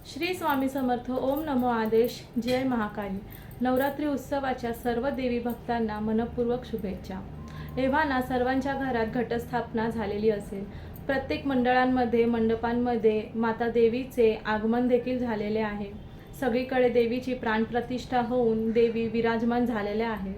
श्री स्वामी समर्थ. ओम नमो आदेश. जय महाकाली. नवरात्री उत्सवाच्या सर्व देवी भक्तांना मनपूर्वक शुभेच्छा. एव्हाना सर्वांच्या घरात घटस्थापना झालेली असेल. प्रत्येक मंडळांमध्ये मंडपांमध्ये माता देवीचे आगमन देखील झालेले आहे. सगळीकडे देवीची प्राणप्रतिष्ठा होऊन देवी विराजमान झालेल्या आहे.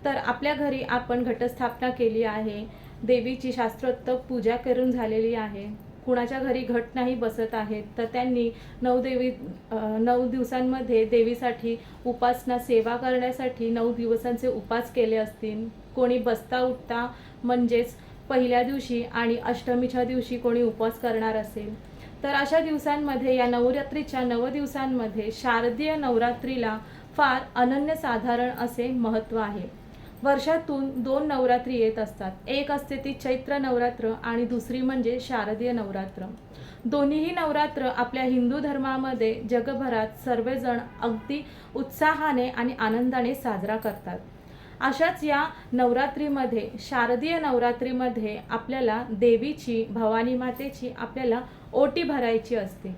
तर आपल्या घरी आपण घटस्थापना केली आहे. देवीची शास्त्रोक्त पूजा करून झालेली आहे. कुणाच्या घरी घट नाही बसत आहेत तर त्यांनी 9 दिवसांमध्ये देवीसाठी उपासना सेवा करण्यासाठी 9 दिवसांचे उपास केले असतील. कोणी बसता उठता म्हणजेच पहिल्या दिवशी आणि अष्टमीच्या दिवशी कोणी उपवास करणार असेल तर अशा दिवसांमध्ये या नवरात्रीच्या 9 दिवसांमध्ये शारदीय नवरात्रीला फार अनन्यसाधारण असे महत्त्व आहे. वर्षातून 2 नवरात्री येत असतात. एक असते ती चैत्र नवरात्र आणि दुसरी म्हणजे शारदीय नवरात्र. दोन्हीही नवरात्र आपल्या हिंदू धर्मामध्ये जगभरात सर्वजण अगदी उत्साहाने आणि आनंदाने साजरा करतात. अशाच या नवरात्रीमध्ये शारदीय नवरात्रीमध्ये आपल्याला देवीची भवानी मातेची आपल्याला ओटी भरायची असते.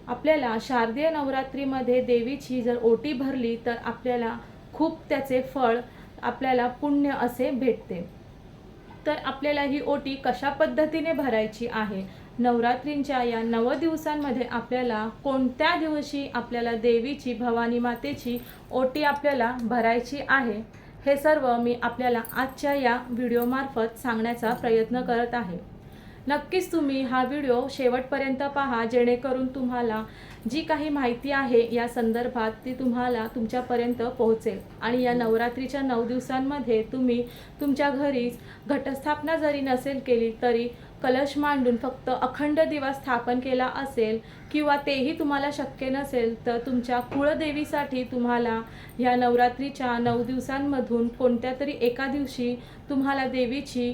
आपल्याला शारदीय नवरात्रीमध्ये देवीची जर ओटी भरली तर आपल्याला खूप त्याचे फळ आपल्याला पुण्य असे भेटते. तर आपल्याला ही ओटी कशा पद्धतीने भरायची आहे, नवरात्रींच्या या 9 दिवसांमध्ये आपल्याला कोणत्या दिवशी आपल्याला देवीची भवानी मातेची ओटी आपल्याला भरायची आहे, हे सर्व मी आपल्याला आजच्या या व्हिडिओमार्फत सांगण्याचा प्रयत्न करत आहे. नक्कीच तुम्ही हा व्हिडिओ शेवटपर्यंत पहा, जेणेकरून तुम्हाला जी काही माहिती आहे या संदर्भात ती तुम्हाला तुमच्यापर्यंत पोहोचेल. आणि या नवरात्रीच्या 9 दिवसांमध्ये तुम्ही तुमच्या घरीच घटस्थापना जरी नसेल केली तरी कलश मांडून फक्त अखंड दिवा स्थापन केला असेल किंवा तेही तुम्हाला शक्य नसेल तर तुमच्या कुळदेवीसाठी तुम्हाला या नवरात्रीच्या 9 दिवसांमधून कोणत्या तरी एका दिवशी तुम्हाला देवीची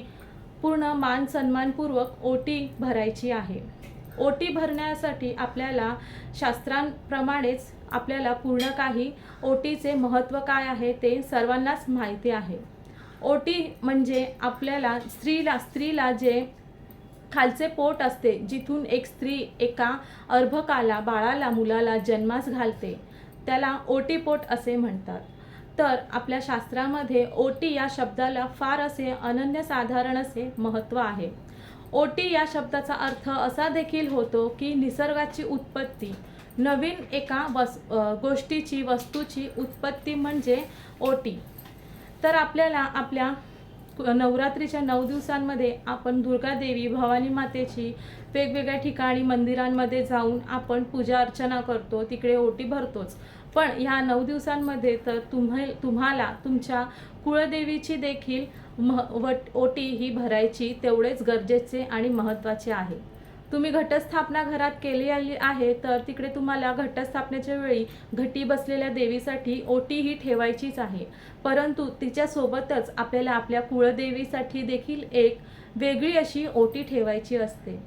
पूर्ण मान सन्मानपूर्वक ओटी भरायची आहे. ओटी भरण्यासाठी आपल्याला शास्त्रांप्रमाणेच आपल्याला पूर्ण काही ओटीचे महत्त्व काय आहे ते सर्वांनाच माहिती आहे. ओटी म्हणजे आपल्याला स्त्रीला जे खालचे पोट असते, जिथून एक स्त्री एका अर्भकाला बाळाला मुलाला जन्मास घालते, त्याला ओटीपोट असे म्हणतात. तर आपल्या शास्त्रामध्ये ओटी या शब्दाला फार असे अनन्यसाधारण असे महत्त्व आहे. ओटी या शब्दाचा अर्थ असा देखील होतो की निसर्गाची उत्पत्ती, नवीन एका गोष्टीची वस्तूची उत्पत्ती म्हणजे ओटी. तर आपल्याला आपल्या नवरात्रीच्या 9 दिवसांमध्ये आपण दुर्गा देवी भवानी मातेची वेगवेगळ्या ठिकाणी मंदिरांमध्ये जाऊन आपण पूजा अर्चना करतो, तिकडे ओटी भरतोच. पण ह्या 9 दिवसांमध्ये तर तुम्हाला तुमच्या कुळदेवीची देखील ओटी ही भरायची तेवढेच गरजेचे आणि महत्त्वाचे आहे. तुम्ही घटस्थापना घरात केली आहे तर तिकडे तुम्हाला घटस्थापनेच्या वेळी घटी बसलेल्या देवीसाठी ओटी ही ठेवायचीच आहे. परंतु तिच्यासोबतच आपल्याला आपल्या कुळदेवीसाठी देखील एक वेगळी अशी ओटी ठेवायची असते.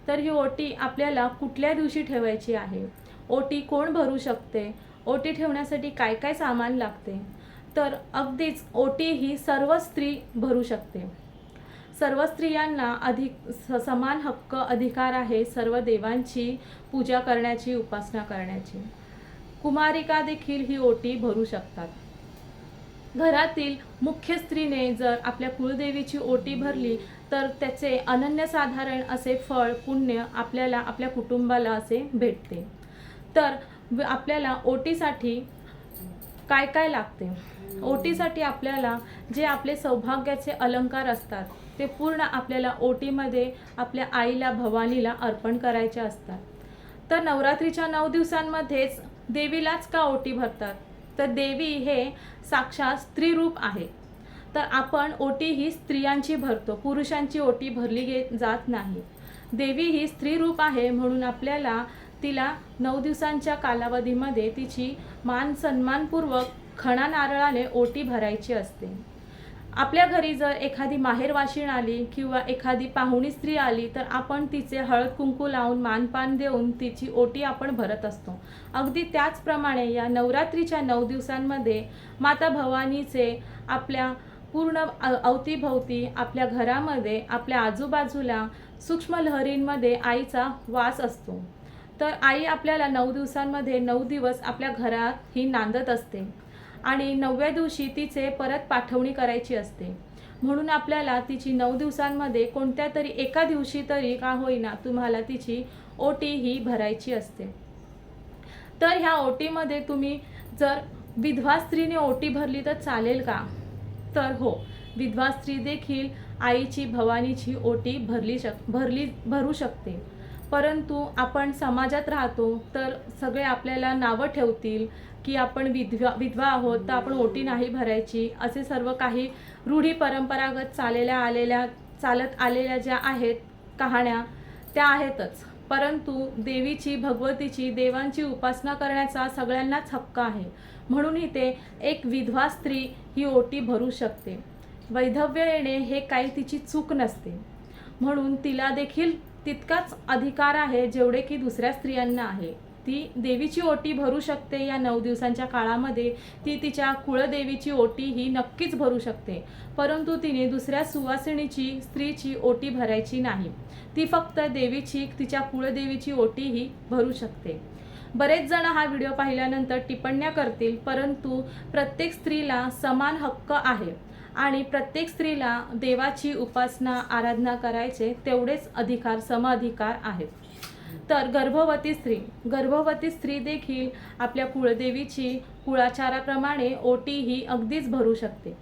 तर ही ओटी आपल्याला कुठल्या दिवशी ठेवायची आहे, ओटी कोण भरू शकते, ओटी ठेवण्यासाठी काय काय सामान लागते, तर अगदीच ओटी ही सर्व स्त्री भरू शकते. सर्व स्त्रियांना समान हक्क अधिकार आहे सर्व देवांची पूजा करण्याची, उपासना करण्याची. कुमारिका देखील ही ओटी भरू शकतात. घरातील मुख्य स्त्रीने जर आपल्या कुळदेवीची ओटी भरली तर त्याचे अनन्यसाधारण असे फळ पुण्य आपल्याला आपल्या कुटुंबाला असे भेटते. तर आपल्याला ओटीसाठी काय काय लागते, ओटीसाठी आपल्याला जे आपले सौभाग्याचे अलंकार असतात ते पूर्ण आपल्याला ओटीमध्ये आपल्या आईला भवानीला अर्पण करायचे असतात. तर नवरात्रीच्या 9 दिवसांमध्येच देवीलाच का ओटी भरतात, तर देवी हे साक्षात स्त्रीरूप आहे. तर आपण ओटी ही स्त्रियांची भरतो, पुरुषांची ओटी भरली जात नाही. देवी ही स्त्रीरूप आहे म्हणून आपल्याला तिला 9 दिवसांच्या कालावधीमध्ये तिची मान सन्मानपूर्वक खणा नारळाने ओटी भरायची असते. आपल्या घरी जर एखादी माहेरवाशीण आली किंवा एखादी पाहुणी स्त्री आली तर आपण तिचे हळद कुंकू लावून मानपान देऊन तिची ओटी आपण भरत असतो. अगदी त्याचप्रमाणे या नवरात्रीच्या 9 दिवसांमध्ये माता भवानीचे आपल्या पूर्ण अवतीभवती आपल्या घरामध्ये आपल्या आजूबाजूला सूक्ष्म लहरींमध्ये आईचा वास असतो. तर आई आपल्याला 9 दिवसांमध्ये 9 दिवस आपल्या घरात ही नांदत असते आणि 9व्या दिवशी तिचे परत पाठवणी करायची असते. म्हणून आपल्याला तिची 9 दिवसांमध्ये कोणत्या तरी एका दिवशी तरी का होईना तुम्हाला तिची ओटी ही भरायची असते. तर ह्या ओटीमध्ये तुम्ही जर विधवा स्त्रीने ओटी भरली तर चालेल का? तर हो, विधवा स्त्री देखील आईची भवानीची ओटी भरू शकते. परंतु आपण समाजात राहतो तर सगळे आपल्याला नावं ठेवतील की आपण विधवा आहोत तर आपण ओटी नाही भरायची, असे सर्व काही रूढी परंपरागत चालत आलेल्या ज्या आहेत कहाण्या त्या आहेतच. परंतु देवीची, भगवतीची, देवांची उपासना करण्याचा सगळ्यांनाच हक्क आहे. म्हणून इथे एक विधवा स्त्री ही ओटी भरू शकते. वैधव्य येणे हे काही तिची चूक नसते, म्हणून तिला देखील तितकाच अधिकार आहे जेवढे की दुसऱ्या स्त्रियांना आहे. ती देवीची ओटी भरू शकते. या 9 दिवसांच्या काळामध्ये ती तिच्या कुळदेवीची ओटी ही नक्कीच भरू शकते, परंतु तिने दुसऱ्या सुवासिनीची, स्त्रीची ओटी भरायची नाही. ती फक्त देवीची, तिच्या कुळदेवीची ओटी ही भरू शकते. बरेच जण हा व्हिडिओ पाहिल्यानंतर टिप्पण्या करतील, परंतु प्रत्येक स्त्रीला समान हक्क आहे आणि प्रत्येक स्त्रीला देवाची उपासना, आराधना करायचे तेवढेच अधिकार, सम अधिकार आहेत. तर गर्भवती स्त्री देखील आपल्या कुळदेवीची कुळाचाराप्रमाणे ओटी ही अगदीच भरू शकते.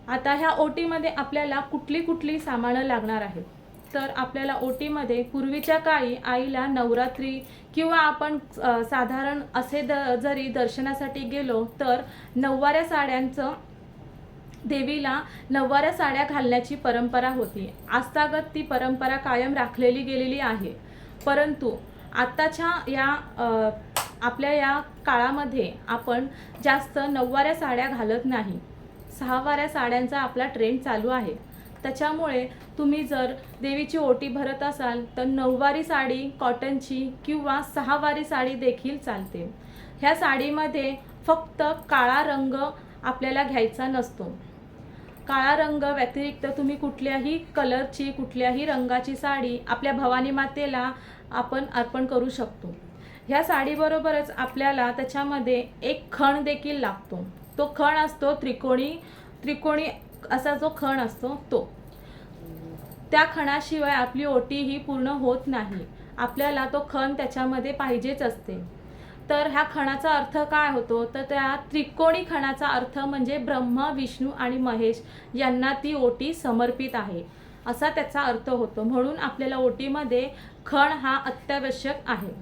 आता ह्या ओटीमध्ये आपल्याला कुठली सामानं लागणार आहेत? तर आपल्याला ओटीमध्ये पूर्वीच्या काळी आईला नवरात्री किंवा आपण साधारण असे जरी दर्शनासाठी गेलो तर नऊवाऱ्या साड्यांचं, देवीला नऊवाऱ्या साड्या घालण्याची परंपरा होती. आजतागत ती परंपरा कायम राखलेली गेलेली आहे. परंतु आत्ताच्या आपल्या या काळामध्ये आपण जास्त नऊवाऱ्या साड्या घालत नाही. 6वाऱ्या साड्यांचा आपला ट्रेंड चालू आहे. त्याच्यामुळे तुम्ही जर देवीची ओटी भरत असाल तर 9वारी साडी कॉटनची किंवा 6वारी साडी देखील चालते. ह्या साडीमध्ये फक्त काळा रंग आपल्याला घ्यायचा नसतो. काळा रंग व्यतिरिक्त तुम्ही कुठल्याही कलरची, कुठल्याही रंगाची साडी आपल्या भवानी मातेला आपण अर्पण करू शकतो. ह्या साडीबरोबरच आपल्याला त्याच्यामध्ये एक खण देखील लागतो. तो खण असतो त्रिकोणी असा जो खण असतो तो. त्या खणाशिवाय आपली ओटी ही पूर्ण होत नाही. आपल्याला तो खण त्याच्यामध्ये पाहिजेच असते. तर ह्या खणाचा अर्थ काय होतो? तर त्या त्रिकोणी खणाचा अर्थ म्हणजे ब्रह्मा, विष्णू आणि महेश यांना ती ओटी समर्पित आहे, असा त्याचा अर्थ होतो. म्हणून आपल्याला ओटीमध्ये खण हा अत्यावश्यक आहे.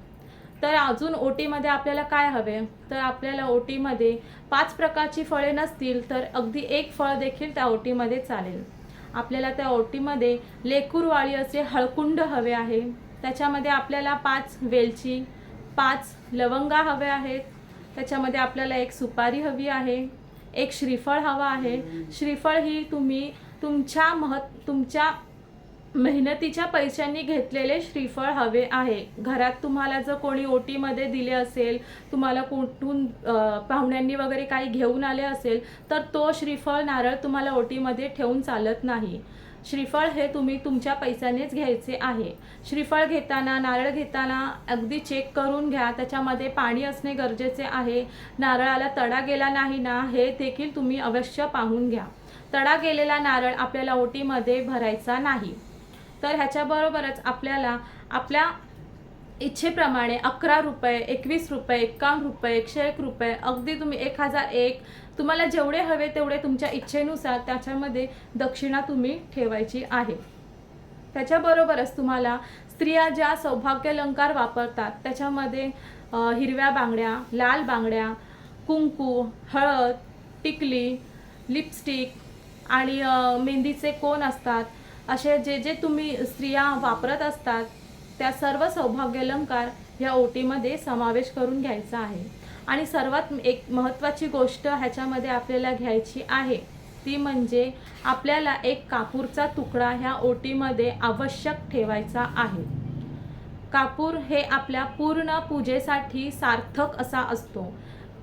तर अजून ओटीमध्ये आपल्याला काय हवे? तर आपल्याला ओटीमध्ये 5 प्रकारची फळे नसतील तर अगदी एक फळ देखील त्या ओटीमध्ये चालेल. आपल्याला त्या ओटीमध्ये लेकूरवाळी असे हळकुंड हवे आहे. त्याच्यामध्ये आपल्याला 5 वेलची, 5 लवंगा हवे आहेत. त्याच्यामध्ये आपल्याला एक सुपारी हवी आहे, एक श्रीफळ हवा आहे. श्रीफळ ही तुम्ही तुमच्या मेहनतीच्या पैशांनी घेतलेले श्रीफळ हवे आहे. घरात तुम्हाला जर कोणी ओटीमध्ये दिले असेल, तुम्हाला कुठून पाहुण्यांनी वगैरे काही घेऊन आले असेल तर तो श्रीफळ, नारळ तुम्हाला ओटीमध्ये ठेवून चालत नाही. श्रीफळ हे तुम्ही तुमच्या पैशानेच घ्यायचे आहे. श्रीफळ घेताना, नारळ घेताना अगदी चेक करून घ्या. त्याच्यामध्ये पाणी असणे गरजेचे आहे. नारळाला तडा गेला नाही ना, हे देखील तुम्ही अवश्य पाहून घ्या. तडा गेलेला नारळ आपल्याला ओटीमध्ये भरायचा नाही. तर ह्याच्याबरोबरच आपल्याला आपल्या इच्छेप्रमाणे 11 रुपये, 21 रुपये, 51 रुपये, 101 रुपये, अगदी तुम्ही 1001, तुम्हाला जेवढे हवे तेवढे तुमच्या इच्छेनुसार त्याच्यामध्ये दक्षिणा तुम्ही ठेवायची आहे. त्याच्याबरोबरच तुम्हाला स्त्रिया ज्या सौभाग्यालंकार वापरतात त्याच्यामध्ये हिरव्या बांगड्या, लाल बांगड्या, कुंकू, हळद, टिकली, लिपस्टिक आणि मेहंदीचे कोन असतात, असे जे तुम्ही स्त्रिया वापरत असतात त्या सर्व सौभाग्यालंकार ह्या ओटीमध्ये समावेश करून घ्यायचा आहे. आणि सर्वात एक महत्त्वाची गोष्ट ह्याच्यामध्ये आपल्याला घ्यायची आहे ती म्हणजे आपल्याला एक कापूरचा तुकडा ह्या ओटीमध्ये आवश्यक ठेवायचा आहे. कापूर हे आपल्या पूर्ण पूजेसाठी सार्थक असा असतो.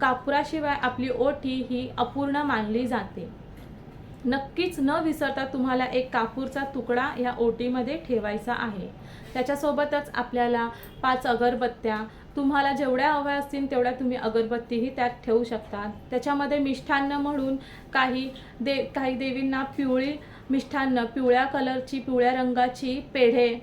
कापुराशिवाय आपली ओटी ही अपूर्ण मानली जाते. नक्कीच न विसरता तुम्हाला एक कापूरचा तुकडा या ओटीमध्ये ठेवायचा आहे. त्याच्यासोबतच आपल्याला 5 अगरबत्त्या, तुम्हाला जेवढ्या हव्या असतील तेवढ्या तुम्ही अगरबत्तीही त्यात ठेवू शकता. त्याच्यामध्ये मिष्ठान्न म्हणून काही देवींना मिष्ठान्न, पिवळ्या कलरची, पिवळ्या रंगाची पेढे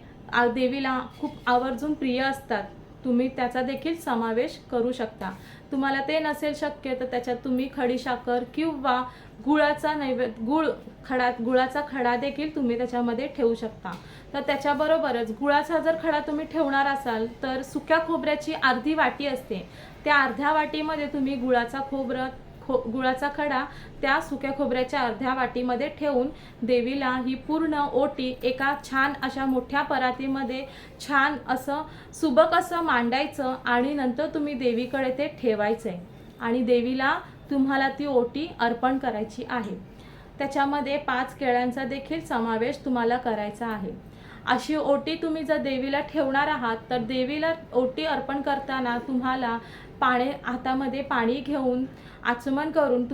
देवीला खूप आवर्जून प्रिय असतात. तुम्ही त्याचा देखील समावेश करू शकता. तुम्हाला ते नसेल शक्य तर त्याच्यात तुम्ही खडीसाखर किंवा गुळाचा खडा देखील तुम्ही त्याच्यामध्ये ठेवू शकता. तर त्याच्याबरोबरच गुळाचा जर खडा तुम्ही ठेवणार असाल तर सुक्या खोबऱ्याची अर्धी वाटी असते, त्या अर्ध्या वाटीमध्ये तुम्ही गुळाचा खडा त्या सुक्या खोबऱ्याच्या अर्ध्या वाटीमध्ये ठेवून देवीला ही पूर्ण ओटी एका छान अशा मोठ्या परातीमध्ये छान असं सुबक असं मांडायचं आणि नंतर तुम्ही देवीकडे ते ठेवायचं आहे आणि देवीला तुम्हाला ती ओटी अर्पण करायची आहे. त्याच्यामध्ये 5 केळ्यांचा देखील समावेश तुम्हाला करायचा आहे. अशी ओटी तुम्ही जर देवीला ठेवणार आहात तर देवीला ओटी अर्पण करताना तुम्हाला हातामध्ये पाणी घेऊन आचमन करून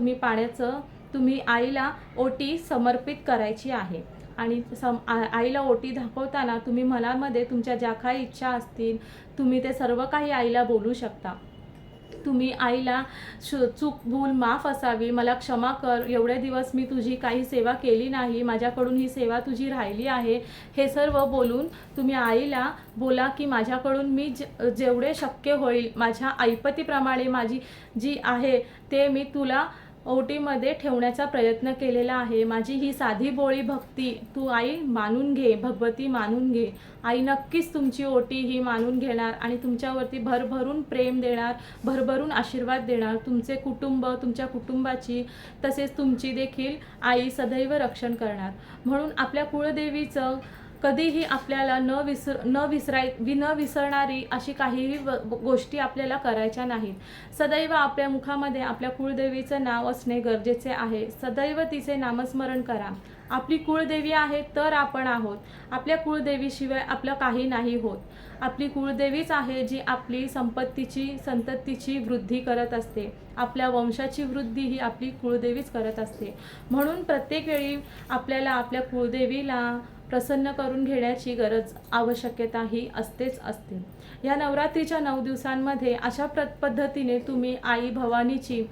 तुम्ही आईला ओटी समर्पित करायची आहे. आणि आईला ओटी दाखवताना तुम्ही मनामध्ये तुमच्या ज्या काही इच्छा असतील तुम्ही ते सर्व काही आईला बोलू शकता. तुम्ही आईला चूक भूल माफ असावी, मला क्षमा कर, एवढे दिवस मी तुझी काही सेवा केली नाही, माझ्याकडून ही सेवा तुझी राहिली आहे, हे सर्व बोलून तुम्ही आईला बोला की माझ्याकडून मी जेवढे शक्य होईल माझ्या ऐपतीप्रमाणे माझी जी आहे ते मी तुला ओटीमध्ये ठेवण्याचा प्रयत्न केलेला आहे. माझी ही साधी बोळी भक्ती तू आई मानून घे, भगवती मानून घे. आई नक्कीच तुमची ओटी ही मानून घेणार आणि तुमच्यावरती भरभरून प्रेम देणार, भरभरून आशीर्वाद देणार. तुमचे कुटुंब, तुमच्या कुटुंबाची तसेच तुमची देखील आई सदैव रक्षण करणार. म्हणून आपल्या कुळदेवीचं कधीही आपल्याला न विसरणारी अशी काहीही गोष्टी आपल्याला करायच्या नाहीत. सदैव आपल्या मुखामध्ये आपल्या कुळदेवीचं नाव असणे गरजेचे आहे. सदैव तिचे नामस्मरण करा. आपली कुळदेवी आहे तर आपण आहोत. आपल्या कुळदेवीशिवाय आपलं काही नाही होत. आपली कुळदेवीच आहे जी आपली संततीची वृद्धी करत असते. आपल्या वंशाची वृद्धी ही आपली कुळदेवीच करत असते. म्हणून प्रत्येक वेळी आपल्याला आपल्या कुळदेवीला प्रसन्न करून घेण्याची आवश्यकता ही असते. या नवरात्रीच्या 9 दिवसांमध्ये अशा पद्धतीने तुम्ही आई भवानीची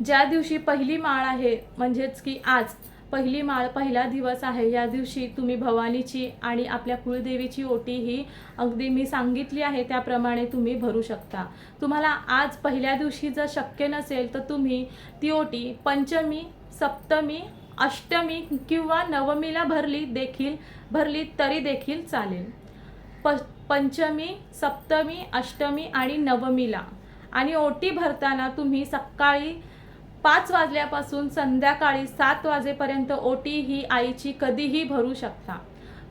ज्या दिवशी पहिली माळ आहे, म्हणजेच की आज पहिला दिवस आहे, या दिवशी तुम्ही भवानीची आणि आपल्या कुळदेवीची ओटी ही अगदी मी सांगितली आहे त्याप्रमाणे तुम्ही भरू शकता. तुम्हाला आज पहिल्या दिवशी जर शक्य नसेल तर तुम्ही ती ओटी पंचमी, सप्तमी, अष्टमी किंवा नवमीला भरली तरी देखील चालेल. पंचमी, सप्तमी, अष्टमी आणि नवमीला. आणि ओटी भरताना तुम्ही सकाळी 5 वाजल्यापासून संध्याकाळी 7 वाजेपर्यंत ओटी ही आईची कधीही भरू शकता.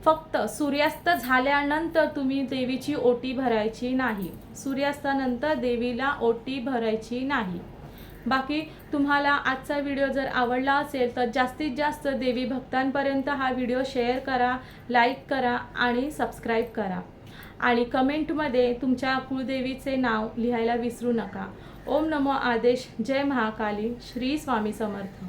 फक्त सूर्यास्त झाल्यानंतर तुम्ही देवीची ओटी भरायची नाही. सूर्यास्तानंतर देवीला ओटी भरायची नाही. बाकी तुम्हाला आजचा व्हिडिओ जर आवडला असेल तर जास्तीत जास्त देवी भक्तांपर्यंत हा व्हिडिओ शेअर करा, लाईक करा आणि सबस्क्राईब करा. आणि कमेंटमध्ये तुमच्या कुळदेवीचे नाव लिहायला विसरू नका. ओम नमो आदेश. जय महाकाली. श्री स्वामी समर्थ.